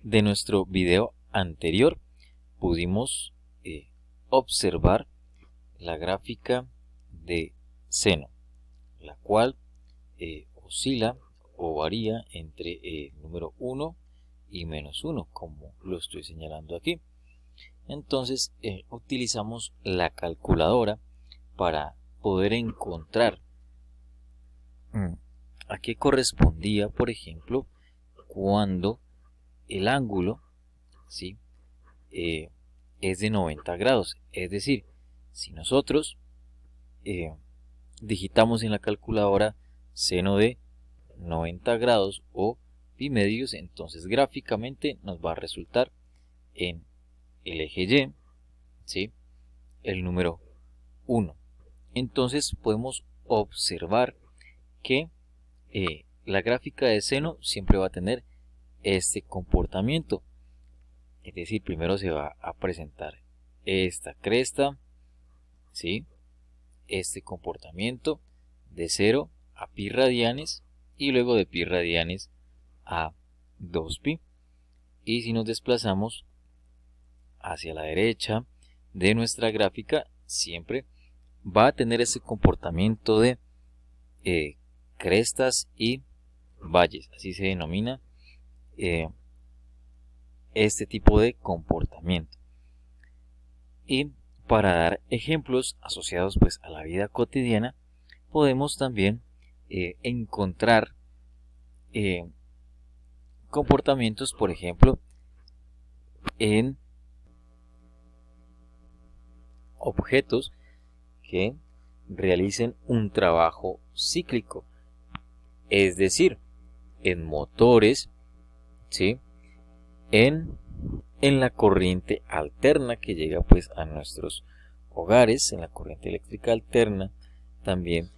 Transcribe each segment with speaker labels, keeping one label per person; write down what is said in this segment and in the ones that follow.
Speaker 1: De nuestro video anterior pudimos observar la gráfica de seno, la cual oscila o varía entre número 1 y menos 1, como lo estoy señalando aquí. Entonces utilizamos la calculadora para poder encontrar a qué correspondía, por ejemplo, cuando el ángulo, ¿sí?, es de 90 grados. Es decir, si nosotros digitamos en la calculadora seno de 90 grados o pi medios, entonces gráficamente nos va a resultar en el eje Y, ¿sí?, el número 1. Entonces podemos observar que la gráfica de seno siempre va a tener este comportamiento. Es decir, primero se va a presentar esta cresta, ¿sí?, este comportamiento de 0 a pi radianes y luego de pi radianes a 2pi. Y si nos desplazamos hacia la derecha de nuestra gráfica, siempre va a tener ese comportamiento de crestas y valles, así se denomina este tipo de comportamiento. Y para dar ejemplos asociados pues a la vida cotidiana, podemos también encontrar comportamientos, por ejemplo, en objetos que realicen un trabajo cíclico, es decir, en motores, ¿sí?, en la corriente alterna que llega pues a nuestros hogares, en la corriente eléctrica alterna. También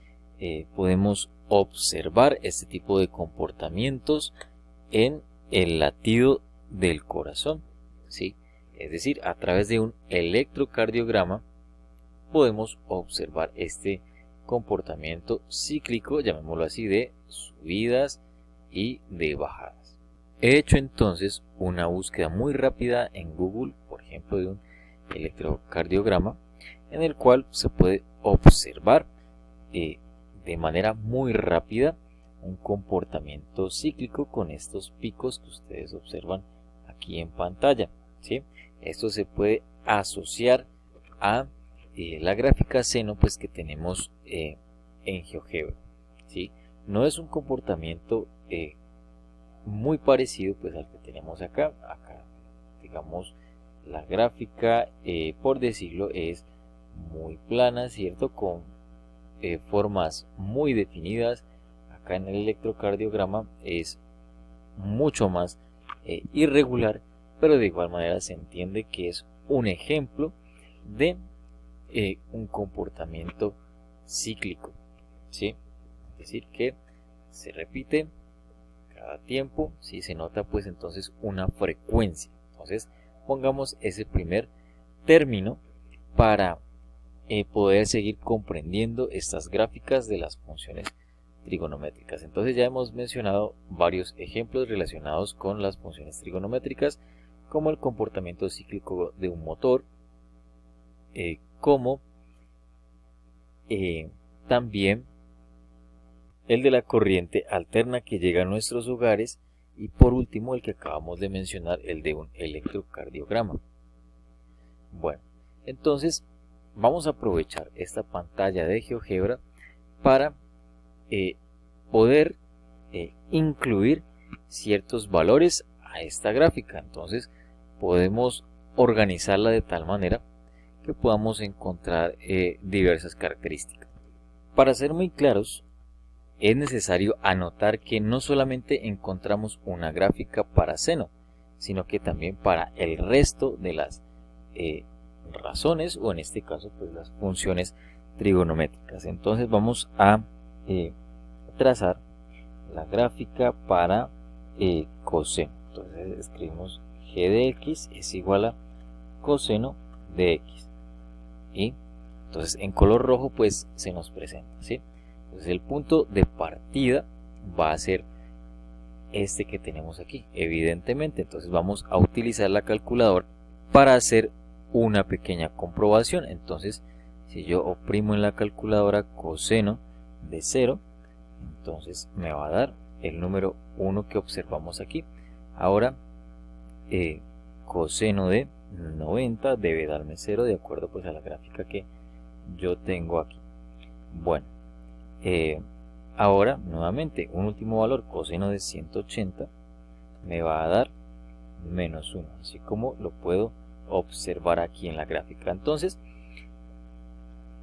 Speaker 1: podemos observar este tipo de comportamientos en el latido del corazón, ¿sí? Es decir, a través de un electrocardiograma podemos observar este comportamiento cíclico, llamémoslo así, de subidas y de bajadas. He hecho entonces una búsqueda muy rápida en Google, por ejemplo, de un electrocardiograma, en el cual se puede observar de manera muy rápida un comportamiento cíclico con estos picos que ustedes observan aquí en pantalla, ¿sí? Esto se puede asociar a la gráfica seno pues que tenemos en GeoGebra, ¿sí? No es un comportamiento muy parecido pues al que tenemos acá. Digamos, la gráfica, por decirlo, es muy plana, ¿cierto?, con formas muy definidas. Acá en el electrocardiograma es mucho más irregular, pero de igual manera se entiende que es un ejemplo de un comportamiento cíclico, ¿sí? Es decir, que se repite cada tiempo, ¿sí? Se nota pues entonces una frecuencia. Entonces pongamos ese primer término para poder seguir comprendiendo estas gráficas de las funciones trigonométricas. Entonces ya hemos mencionado varios ejemplos relacionados con las funciones trigonométricas, como el comportamiento cíclico de un motor, como también el de la corriente alterna que llega a nuestros hogares, y por último el que acabamos de mencionar, el de un electrocardiograma. Bueno, entonces vamos a aprovechar esta pantalla de GeoGebra para poder incluir ciertos valores a esta gráfica. Entonces podemos organizarla de tal manera que podamos encontrar diversas características. Para ser muy claros, es necesario anotar que no solamente encontramos una gráfica para seno, sino que también para el resto de las razones, o en este caso pues las funciones trigonométricas. Entonces vamos a trazar la gráfica para coseno. Entonces escribimos g de x es igual a coseno de x, y entonces en color rojo pues se nos presenta, ¿sí? Entonces el punto de partida va a ser este que tenemos aquí, evidentemente. Entonces vamos a utilizar la calculadora para hacer una pequeña comprobación. Entonces, si yo oprimo en la calculadora coseno de 0, entonces me va a dar el número 1 que observamos aquí. Ahora, coseno de 90 debe darme 0 de acuerdo pues a la gráfica que yo tengo aquí. Bueno, ahora nuevamente un último valor, coseno de 180 me va a dar menos 1, así como lo puedo observar aquí en la gráfica. Entonces,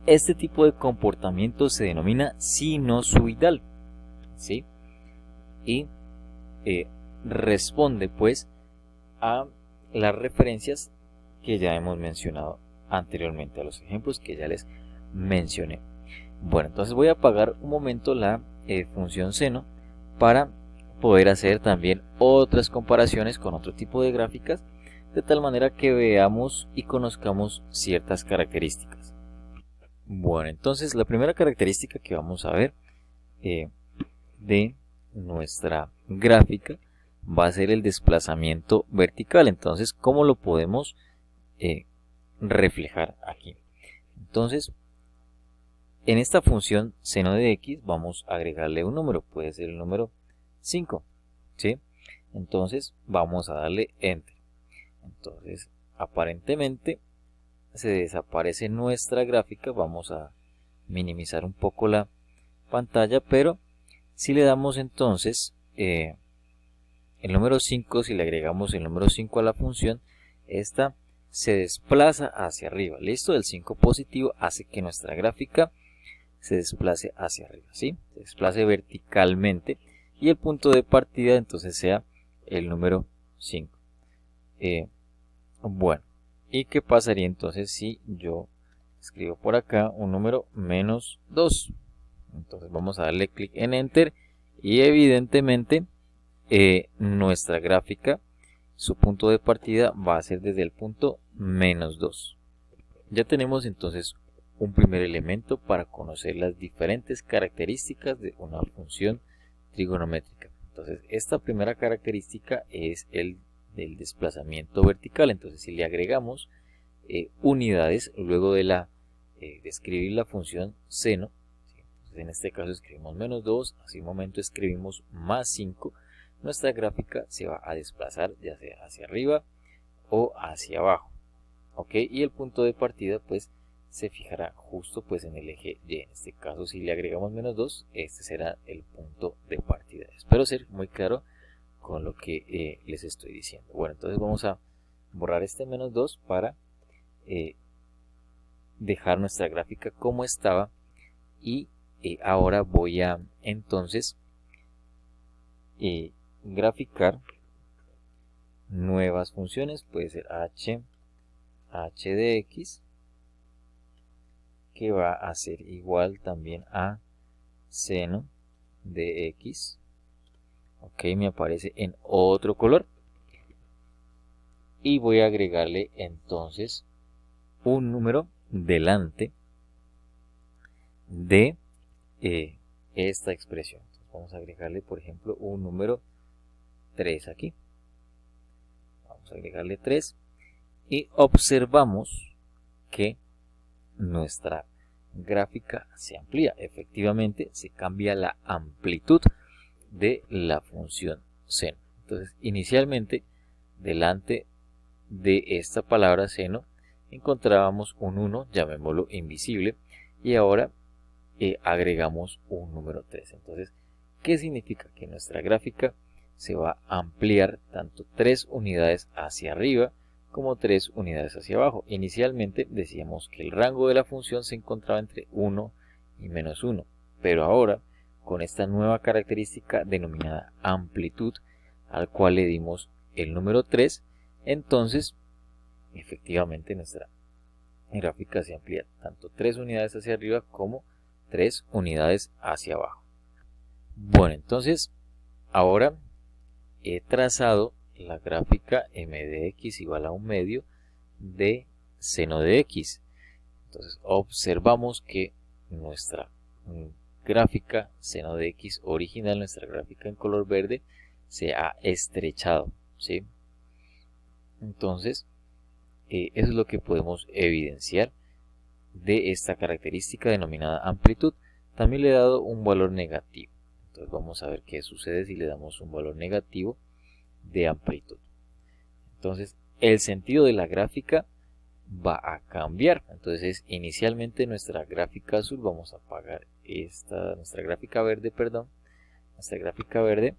Speaker 1: este tipo de comportamiento se denomina sinusoidal, ¿sí? Y responde pues a las referencias que ya hemos mencionado anteriormente, a los ejemplos que ya les mencioné. Bueno, entonces voy a apagar un momento la función seno para poder hacer también otras comparaciones con otro tipo de gráficas, de tal manera que veamos y conozcamos ciertas características. Bueno, entonces la primera característica que vamos a ver de nuestra gráfica va a ser el desplazamiento vertical. Entonces, ¿cómo lo podemos reflejar aquí? Entonces, en esta función seno de x vamos a agregarle un número, puede ser el número 5, ¿sí? Entonces vamos a darle enter. Entonces aparentemente se desaparece nuestra gráfica. Vamos a minimizar un poco la pantalla, pero si le damos entonces el número 5, si le agregamos el número 5 a la función, esta se desplaza hacia arriba. Listo, el 5 positivo hace que nuestra gráfica se desplace hacia arriba, ¿sí? Se desplace verticalmente y el punto de partida entonces sea el número 5. Bueno, ¿y qué pasaría entonces si yo escribo por acá un número menos 2? Entonces vamos a darle clic en enter y evidentemente nuestra gráfica, su punto de partida va a ser desde el punto menos 2. Ya tenemos entonces un primer elemento para conocer las diferentes características de una función trigonométrica. Entonces, esta primera característica es el del desplazamiento vertical. Entonces, si le agregamos unidades luego de escribir la función seno, ¿sí? Entonces, en este caso escribimos menos 2, hace un momento escribimos más 5, nuestra gráfica se va a desplazar ya sea hacia arriba o hacia abajo. ¿Ok? Y el punto de partida pues se fijará justo pues en el eje Y. En este caso, si le agregamos menos 2, este será el punto de partida. Espero ser muy claro con lo que les estoy diciendo. Bueno, entonces vamos a borrar este menos 2 para dejar nuestra gráfica como estaba. Y ahora voy a entonces graficar nuevas funciones. Puede ser h de x, que va a ser igual también a seno de x. Ok, me aparece en otro color. Y voy a agregarle entonces un número delante de esta expresión. Entonces vamos a agregarle, por ejemplo, un número 3 aquí. Vamos a agregarle 3 y observamos que nuestra gráfica se amplía. Efectivamente, se cambia la amplitud de la función seno. Entonces, inicialmente, delante de esta palabra seno, encontrábamos un 1, llamémoslo invisible, y ahora agregamos un número 3. Entonces, ¿qué significa? Que nuestra gráfica se va a ampliar tanto 3 unidades hacia arriba como 3 unidades hacia abajo. Inicialmente decíamos que el rango de la función se encontraba entre 1 y menos 1, pero ahora con esta nueva característica denominada amplitud, al cual le dimos el número 3, entonces efectivamente nuestra gráfica se amplía tanto 3 unidades hacia arriba como 3 unidades hacia abajo. Bueno, entonces ahora he trazado la gráfica m de x igual a 1 medio de seno de x. Entonces observamos que nuestra gráfica seno de x original, nuestra gráfica en color verde, se ha estrechado, ¿sí? Entonces, eso es lo que podemos evidenciar de esta característica denominada amplitud. También le he dado un valor negativo. Entonces vamos a ver qué sucede si le damos un valor negativo de amplitud. Entonces el sentido de la gráfica va a cambiar. Entonces inicialmente nuestra gráfica azul, vamos a apagar nuestra gráfica verde, nuestra gráfica verde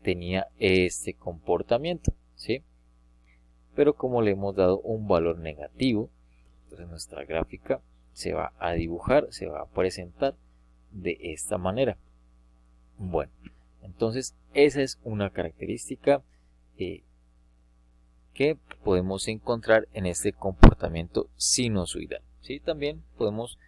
Speaker 1: tenía este comportamiento, ¿sí? Pero como le hemos dado un valor negativo, entonces nuestra gráfica se va a dibujar, se va a presentar de esta manera. Bueno, entonces esa es una característica que podemos encontrar en este comportamiento sinusoidal, ¿sí? También podemos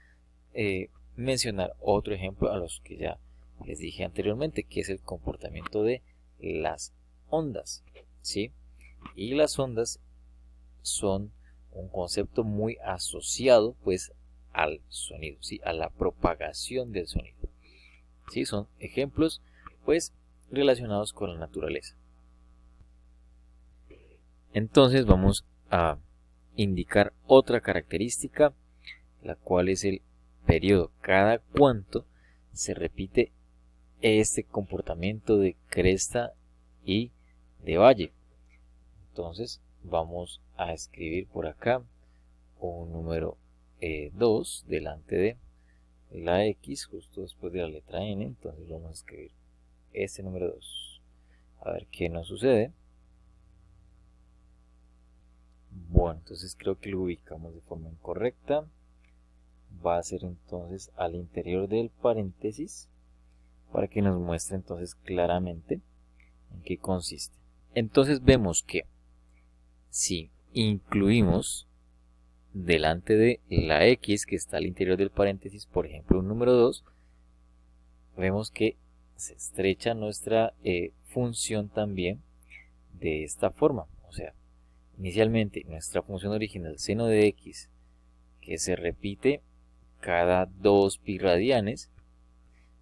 Speaker 1: mencionar otro ejemplo a los que ya les dije anteriormente, que es el comportamiento de las ondas, ¿sí? Y las ondas son un concepto muy asociado pues al sonido, ¿sí? A la propagación del sonido, ¿sí? Son ejemplos pues relacionados con la naturaleza. Entonces vamos a indicar otra característica, la cual es el periodo. Cada cuánto se repite este comportamiento de cresta y de valle. Entonces vamos a escribir por acá un número 2 delante de la X, justo después de la letra N. Entonces vamos a escribir este número 2. A ver qué nos sucede. Bueno, entonces creo que lo ubicamos de forma incorrecta. Va a ser entonces al interior del paréntesis para que nos muestre entonces claramente en qué consiste. Entonces vemos que si incluimos delante de la X que está al interior del paréntesis, por ejemplo un número 2, vemos que se estrecha nuestra función también de esta forma. O sea, inicialmente nuestra función original seno de X, que se repite cada 2 pi radianes,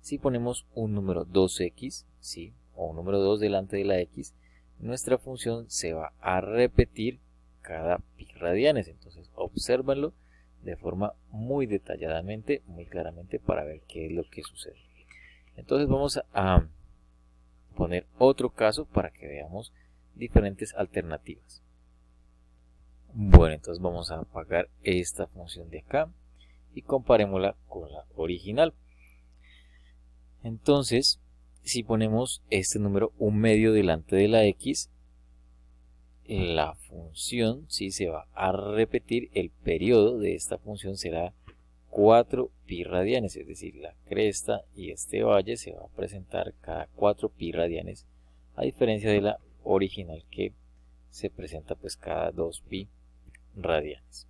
Speaker 1: si ponemos un número 2x, ¿sí? O un número 2 delante de la X, nuestra función se va a repetir cada pi radianes. Entonces obsérvanlo de forma muy detalladamente, muy claramente, para ver qué es lo que sucede. Entonces vamos a poner otro caso para que veamos diferentes alternativas. Bueno, entonces vamos a apagar esta función de acá y comparémosla con la original. Entonces, si ponemos este número 1/2 delante de la X, la función sí se va a repetir. El periodo de esta función será 4 pi radianes, es decir, la cresta y este valle se va a presentar cada 4 pi radianes, a diferencia de la original que se presenta pues cada 2 pi radianes.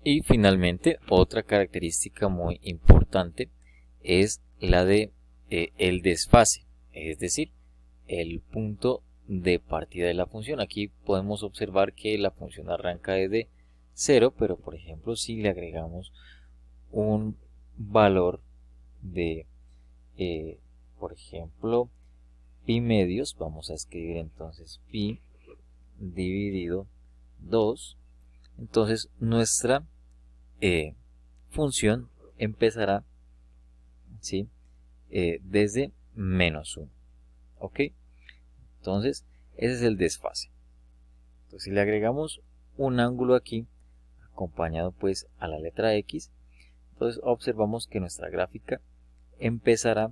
Speaker 1: Y finalmente, otra característica muy importante es la de el desfase, es decir, el punto de partida de la función. Aquí podemos observar que la función arranca desde 0, pero por ejemplo si le agregamos un valor de por ejemplo pi medios, vamos a escribir entonces pi dividido 2, entonces nuestra función empezará, ¿sí? Desde -1, ¿ok? Entonces ese es el desfase. Entonces si le agregamos un ángulo aquí acompañado pues a la letra X, entonces observamos que nuestra gráfica empezará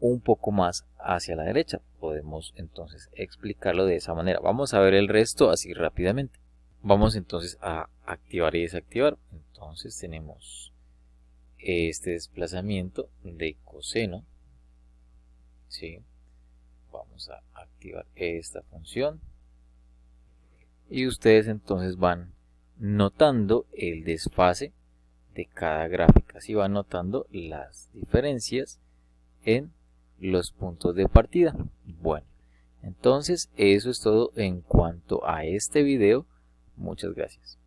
Speaker 1: un poco más hacia la derecha. Podemos entonces explicarlo de esa manera. Vamos a ver el resto así rápidamente. Vamos entonces a activar y desactivar. Entonces tenemos este desplazamiento de coseno, ¿sí? Vamos a activar esta función y ustedes entonces van notando el desfase de cada gráfica, así van notando las diferencias en los puntos de partida. Bueno, entonces eso es todo en cuanto a este video. Muchas gracias.